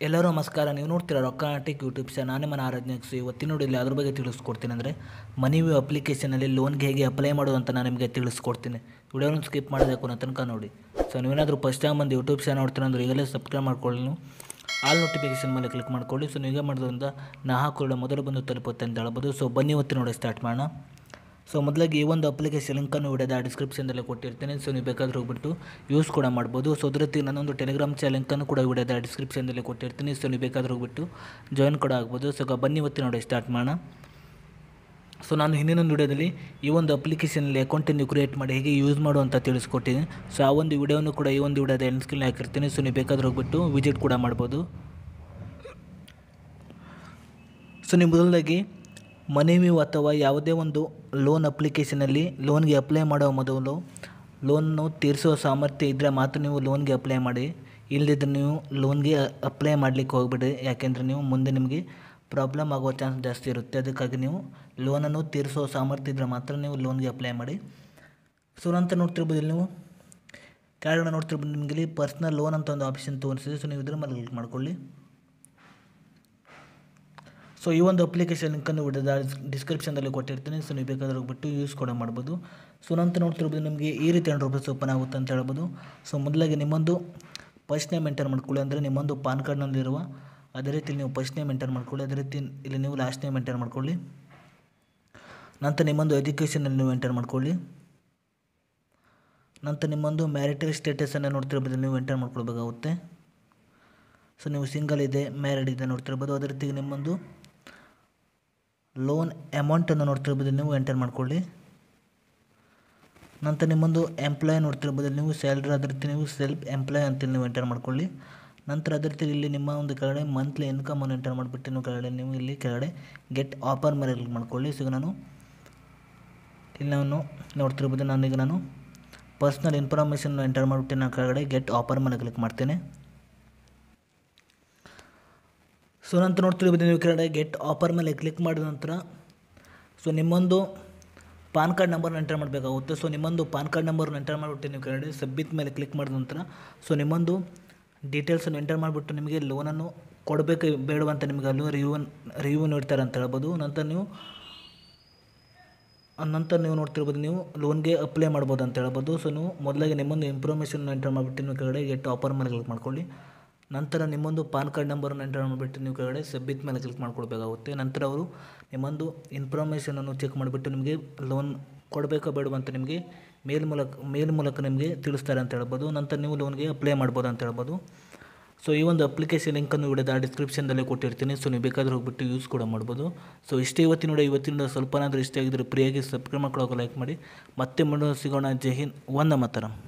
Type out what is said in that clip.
ಎಲ್ಲರೂ ನಮಸ್ಕಾರ. ನೀವು ನೋಡ್ತೀರಾ ರೊಕ್ಕಾಟಿಕ್ ಯೂಟ್ಯೂಬ್ ಚಾನಲ್. ನಾನೇ ಮನ ಆರಾಧನೆಕ್ಸು. ಇವತ್ತಿನ ನೋಡಿಲ್ಲಿ ಅದ್ರ ಬಗ್ಗೆ ತಿಳಿಸ್ಕೊಡ್ತೀನಿ. ಅಂದರೆ ಮನಿ ವ್ಯೂ ಅಪ್ಲಿಕೇಶನಲ್ಲಿ ಲೋನ್ಗೆ ಹೇಗೆ ಅಪ್ಲೈ ಮಾಡೋದು ಅಂತ ನಾನು ನಿಮಗೆ ತಿಳಿಸ್ಕೊಡ್ತೀನಿ. ವಿಡಿಯೋನ ಸ್ಕಿಪ್ ಮಾಡೋದಕ್ಕೂ ನನ್ನ ತನಕ ನೋಡಿ. ಸೊ ನೀವೇನಾದರೂ ಫಸ್ಟ್ ಟೈಮ್ ಬಂದು ಯೂಟ್ಯೂಬ್ ಚಾನಲ್ ನೋಡ್ತೀರ ಅಂದರೆ ಈಗಲೇ ಸಬ್ಸ್ಕ್ರೈಬ್ ಮಾಡ್ಕೊಳ್ಳಿ. ನೀವು ಆಲ್ ನೋಟಿಫಿಕೇಶನ್ ಮೇಲೆ ಕ್ಲಿಕ್ ಮಾಡ್ಕೊಳ್ಳಿ. ಸೊ ನೀವೇ ಮಾಡೋದ್ರಿಂದ ನಾ ಹಾಕೊಳ್ಳೋ ಮೊದಲು ಬಂದು ತಲುಪುತ್ತೆ ಅಂತ ಹೇಳ್ಬೋದು. ಸೊ ಬನ್ನಿ ಇವತ್ತು ನೋಡಿ ಸ್ಟಾರ್ಟ್ ಮಾಡೋಣ. ಸೊ ಮೊದಲಾಗಿ ಈ ಒಂದು ಅಪ್ಲಿಕೇಶನ್ ಲಿಂಕನ್ನು ವಿಡಿಯೋದ ಡಿಸ್ಕ್ರಿಪ್ಷನ್ದಲ್ಲೇ ಕೊಟ್ಟಿರ್ತೀನಿ. ಸೊ ನೀವು ಬೇಕಾದ್ರೆ ಹೋಗ್ಬಿಟ್ಟು ಯೂಸ್ ಕೂಡ ಮಾಡ್ಬೋದು. ಸೊ ಅದ್ರ ಜೊತೆ ನನ್ನೊಂದು ಟೆಲಿಗ್ರಾಮ್ ಚಾನಲ್ ಲಿಂಕನ್ನು ಕೂಡ ವಿಡಿಯೋದ ಡಿಸ್ಕ್ರಿಪ್ಷನ್ದಲ್ಲೇ ಕೊಟ್ಟಿರ್ತೀನಿ. ಸೊ ನೀವು ಬೇಕಾದ್ರೆ ಹೋಗ್ಬಿಟ್ಟು ಜಾಯಿನ್ ಕೂಡ ಆಗ್ಬೋದು. ಸೊ ಬನ್ನಿ ಇವತ್ತು ನೋಡಿ ಸ್ಟಾರ್ಟ್ ಮಾಡೋಣ. ಸೊ ನಾನು ಹಿಂದಿನೊಂದು ವಿಡಿಯೋದಲ್ಲಿ ಈ ಒಂದು ಅಪ್ಲಿಕೇಶನಲ್ಲಿ ಅಕೌಂಟನ್ನು ಕ್ರಿಯೇಟ್ ಮಾಡಿ ಹೇಗೆ ಯೂಸ್ ಮಾಡು ಅಂತ ತಿಳಿಸ್ಕೊಟ್ಟಿದ್ದೀನಿ. ಸೊ ಆ ಒಂದು ವಿಡಿಯೋನು ಕೂಡ ಈ ಒಂದು ವಿಡಿಯೋದ ಎಂಡ್ ಸ್ಕ್ರೀನ್ ಹಾಕಿರ್ತೀನಿ. ಸೊ ನೀವು ಬೇಕಾದ್ರೆ ಹೋಗ್ಬಿಟ್ಟು ವಿಸಿಟ್ ಕೂಡ ಮಾಡ್ಬೋದು. ಸೊ ನೀವು ಮೊದಲಾಗಿ ಮನಿ ವ್ಯೂ ಅಥವಾ ಯಾವುದೇ ಒಂದು ಲೋನ್ ಅಪ್ಲಿಕೇಶನಲ್ಲಿ ಲೋನ್ಗೆ ಅಪ್ಲೈ ಮಾಡೋ ಮೊದಲು ಲೋನ್ನು ತೀರಿಸೋ ಸಾಮರ್ಥ್ಯ ಇದ್ದರೆ ಮಾತ್ರ ನೀವು ಲೋನ್ಗೆ ಅಪ್ಲೈ ಮಾಡಿ. ಇಲ್ಲದಿದ್ದರೆ ನೀವು ಲೋನ್ಗೆ ಅಪ್ಲೈ ಮಾಡಲಿಕ್ಕೆ ಹೋಗ್ಬಿಡಿ. ಯಾಕೆಂದರೆ ನೀವು ಮುಂದೆ ನಿಮಗೆ ಪ್ರಾಬ್ಲಮ್ ಆಗೋ ಚಾನ್ಸ್ ಜಾಸ್ತಿ ಇರುತ್ತೆ. ಅದಕ್ಕಾಗಿ ನೀವು ಲೋನನ್ನು ತೀರಿಸೋ ಸಾಮರ್ಥ್ಯ ಇದ್ದರೆ ಮಾತ್ರ ನೀವು ಲೋನ್ಗೆ ಅಪ್ಲೈ ಮಾಡಿ. ಸೊ ನಂತರ ನೋಡ್ತಿರ್ಬೋದು ಇಲ್ಲಿ ನೀವು ಕೆಳಗಡೆ ನೋಡ್ತಿರ್ಬೋದು ನಿಮಗೆ ಇಲ್ಲಿ ಪರ್ಸ್ನಲ್ ಲೋನ್ ಅಂತ ಒಂದು ಆಪ್ಷನ್ ತೋರಿಸಿದೆ. ಸೊ ನೀವು ಇದ್ರ ಮೇಲೆ ಕ್ಲಿಕ್ ಮಾಡ್ಕೊಳ್ಳಿ. ಸೊ ಈ ಒಂದು ಅಪ್ಲಿಕೇಶನ್ ಲಿಂಕನ್ನು ವಿಡಿಯೋದ ಡಿಸ್ಕ್ರಿಪ್ಷನ್ದಲ್ಲಿ ಕೊಟ್ಟಿರ್ತೀನಿ. ಸೊ ನೀವು ಬೇಕಾದ್ರೆ ಹೋಗ್ಬಿಟ್ಟು ಯೂಸ್ ಕೂಡ ಮಾಡ್ಬೋದು. ಸೊ ನಂತರ ನೋಡ್ತಿರ್ಬೋದು ನಿಮಗೆ ಈ ರೀತಿ ಇಂಟರ್ಫೇಸ್ ಓಪನ್ ಆಗುತ್ತೆ ಅಂತ ಹೇಳ್ಬೋದು. ಸೊ ಮೊದಲಾಗಿ ನಿಮ್ಮೊಂದು ಫಸ್ಟ್ ನೇಮ್ ಎಂಟರ್ ಮಾಡ್ಕೊಳ್ಳಿ. ಅಂದರೆ ನಿಮ್ಮೊಂದು ಪಾನ್ ಕಾರ್ಡ್ನಲ್ಲಿರುವ ಅದೇ ರೀತಿ ನೀವು ಫಸ್ಟ್ ನೇಮ್ ಎಂಟರ್ ಮಾಡ್ಕೊಳ್ಳಿ. ಅದೇ ರೀತಿ ಇಲ್ಲಿ ನೀವು ಲಾಸ್ಟ್ ನೇಮ್ ಎಂಟರ್ ಮಾಡ್ಕೊಳ್ಳಿ. ನಂತರ ನಿಮ್ಮೊಂದು ಎಜುಕೇಷನಲ್ಲಿ ನೀವು ಎಂಟರ್ ಮಾಡ್ಕೊಳ್ಳಿ. ನಂತರ ನಿಮ್ಮೊಂದು ಮ್ಯಾರಿಟಲ್ ಸ್ಟೇಟಸನ್ನು ನೋಡ್ತಿರ್ಬೋದು ನೀವು ಎಂಟರ್ ಮಾಡ್ಕೊಳ್ಬೇಕಾಗುತ್ತೆ. ಸೊ ನೀವು ಸಿಂಗಲ್ ಇದೆ, ಮ್ಯಾರಿಡ್ ಇದೆ ನೋಡ್ತಿರ್ಬೋದು. ಅದೇ ರೀತಿ ನಿಮ್ಮೊಂದು ಲೋನ್ ಅಮೌಂಟನ್ನು ನೋಡ್ತಿರ್ಬೋದು ನೀವು ಎಂಟರ್ ಮಾಡ್ಕೊಳ್ಳಿ. ನಂತರ ನಿಮ್ಮೊಂದು ಎಂಪ್ಲಾಯ್ ನೋಡ್ತಿರ್ಬೋದು ನೀವು ಸ್ಯಾಲ್ರಿ, ಅದೇ ರೀತಿ ನೀವು ಸೆಲ್ಫ್ ಎಂಪ್ಲಾಯ್ ಅಂತೇಳಿ ನೀವು ಎಂಟರ್ ಮಾಡ್ಕೊಳ್ಳಿ. ನಂತರ ಅದೇ ರೀತಿ ಇಲ್ಲಿ ನಿಮ್ಮ ಒಂದು ಕೆಳಗಡೆ ಮಂತ್ಲಿ ಇನ್ಕಮನ್ನು ಎಂಟರ್ ಮಾಡಿಬಿಟ್ಟು ನೀವು ಕೆಳಗಡೆ ನೀವು ಇಲ್ಲಿ ಕೆಳಗಡೆ ಗೆಟ್ ಆಫರ್ ಮೇಲೆ ಕ್ಲಿಕ್ ಮಾಡ್ಕೊಳ್ಳಿ. ಸೊ ಈಗ ನಾನು ಇಲ್ಲಿ ನಾನು ನೋಡ್ತಿರ್ಬೋದು ನಾನು ಪರ್ಸ್ನಲ್ ಇನ್ಫಾರ್ಮೇಷನ್ ಎಂಟರ್ ಮಾಡಿಬಿಟ್ಟು ನಾನು ಕೆಳಗಡೆ ಗೆಟ್ ಆಫರ್ ಮೇಲೆ ಕ್ಲಿಕ್ ಮಾಡ್ತೇನೆ. ಸೊ ನಂತರ ನೋಡ್ತಿರ್ಬೋದು ನೀವು ಕೆಳಗಡೆ ಗೆಟ್ ಆಫರ್ ಮೇಲೆ ಕ್ಲಿಕ್ ಮಾಡಿದ ನಂತರ ಸೊ ನಿಮ್ಮೊಂದು ಪಾನ್ ಕಾರ್ಡ್ ನಂಬರ್ನ ಎಂಟರ್ ಮಾಡಬೇಕಾಗುತ್ತೆ. ಸೊ ನಿಮ್ಮೊಂದು ಪಾನ್ ಕಾರ್ಡ್ ನಂಬರ್ನ ಎಂಟರ್ ಮಾಡಿಬಿಟ್ಟು ನೀವು ಕೆಳಗಡೆ ಸಬ್ಮಿಟ್ ಮೇಲೆ ಕ್ಲಿಕ್ ಮಾಡಿದ ನಂತರ ಸೊ ನಿಮ್ಮೊಂದು ಡೀಟೇಲ್ಸನ್ನು ಎಂಟರ್ ಮಾಡಿಬಿಟ್ಟು ನಿಮಗೆ ಲೋನನ್ನು ಕೊಡಬೇಕು ಬೇಡವಂತ ನಿಮಗೆ ಅಲ್ಲಿ ರಿವ್ಯೂ ನೀಡ್ತಾರೆ ಅಂತ ಹೇಳ್ಬೋದು. ನಂತರ ನೀವು ನೋಡ್ತಿರ್ಬೋದು ನೀವು ಲೋನ್ಗೆ ಅಪ್ಲೈ ಮಾಡ್ಬೋದು ಅಂತ ಹೇಳ್ಬೋದು. ಸೊ ನೀವು ಮೊದಲಾಗಿ ನಿಮ್ಮೊಂದು ಇನ್ಫಾರ್ಮೇಷನ್ ಎಂಟರ್ ಮಾಡಿಬಿಟ್ಟು ನೀವು ಕೆಳಗಡೆ ಗೆಟ್ ಆಫರ್ ಮೇಲೆ ಕ್ಲಿಕ್ ಮಾಡ್ಕೊಳ್ಳಿ. ನಂತರ ನಿಮ್ಮೊಂದು ಪಾನ್ ಕಾರ್ಡ್ ನಂಬರನ್ನು ಎಂಟರ್ ಮಾಡಿಬಿಟ್ಟು ನೀವು ಕೆಳಗಡೆ ಸಬ್ಮಿಟ್ ಮೇಲೆ ಕ್ಲಿಕ್ ಮಾಡ್ಕೊಳ್ಬೇಕಾಗುತ್ತೆ. ನಂತರ ಅವರು ನಿಮ್ಮೊಂದು ಇನ್ಫಾರ್ಮೇಷನನ್ನು ಚೆಕ್ ಮಾಡಿಬಿಟ್ಟು ನಿಮಗೆ ಲೋನ್ ಕೊಡಬೇಕೋ ಬೇಡವಂತ ನಿಮಗೆ ಮೇಲ್ ಮೂಲಕ ನಿಮಗೆ ತಿಳಿಸ್ತಾರೆ ಅಂತ ಹೇಳ್ಬೋದು. ನಂತರ ನೀವು ಲೋನ್ಗೆ ಅಪ್ಲೈ ಮಾಡ್ಬೋದು ಅಂತ ಹೇಳ್ಬೋದು. ಸೊ ಈ ಒಂದು ಅಪ್ಲಿಕೇಶನ್ ಲಿಂಕನ್ನು ವಿಡಿಯೋದ ಡಿಸ್ಕ್ರಿಪ್ಷನ್ದಲ್ಲೇ ಕೊಟ್ಟಿರ್ತೀನಿ. ಸೊ ನೀವು ಬೇಕಾದ್ರೆ ಹೋಗ್ಬಿಟ್ಟು ಯೂಸ್ ಕೂಡ ಮಾಡ್ಬೋದು. ಸೊ ಇಷ್ಟೇ ಇವತ್ತಿನ ಸ್ವಲ್ಪನಾದರೂ ಇಷ್ಟ ಆಗಿದ್ರೆ ಫ್ರೀಯಾಗಿ ಸಬ್ಸ್ಕ್ರೈಬ್ ಮಾಡ್ಕೊಳ್ಳೋಕೆ ಲೈಕ್ ಮಾಡಿ. ಮತ್ತೆ ಸಿಗೋಣ. ಜೈ ಹಿಂದ್, ವಂದೇ ಮಾತರಂ.